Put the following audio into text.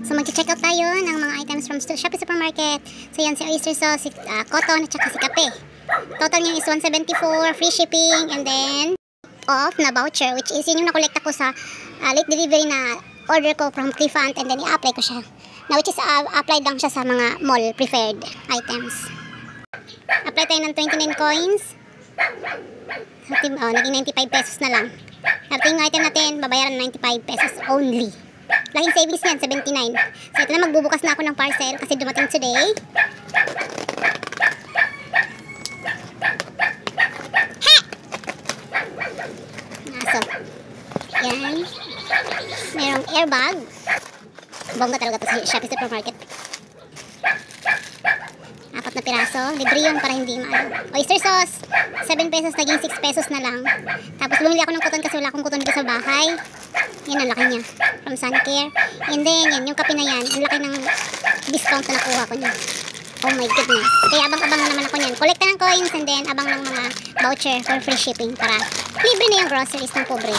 So mag-check out tayo ng mga items from Shopee Supermarket. So yan, si oyster sauce, si cotton, at saka si kape. Total niya is 174, free shipping, and then off na voucher, which is yun yung nakolekta ko sa late delivery na order ko from Clifant, and then i-apply ko siya. Now, which is applied lang siya sa mga mall preferred items. Apply tayo ng 29 coins. So, naging 95 pesos na lang. Tapos yung item natin, babayaran 95 pesos only. Laking savings niyan, 79. So ito na, magbubukas na ako ng parcel kasi dumating today. So, yan. Merong airbag. Bongga talaga ito sa Shopee Supermarket. 4 na piraso. Libre yun para hindi maano. Oyster sauce, 7 pesos, naging 6 pesos na lang. Tapos bumili ako ng cotton kasi wala akong cotton dito sa bahay. Yan ang laki niya. From Suncare. And then, yan, yung kape na yan. Ang laki ng discount na nakuha ko niya. Oh my goodness. Kaya abang-abang na naman ako niyan. Kolekta ng coins and then abang ng mga voucher for free shipping para libre na yung groceries ng pobre.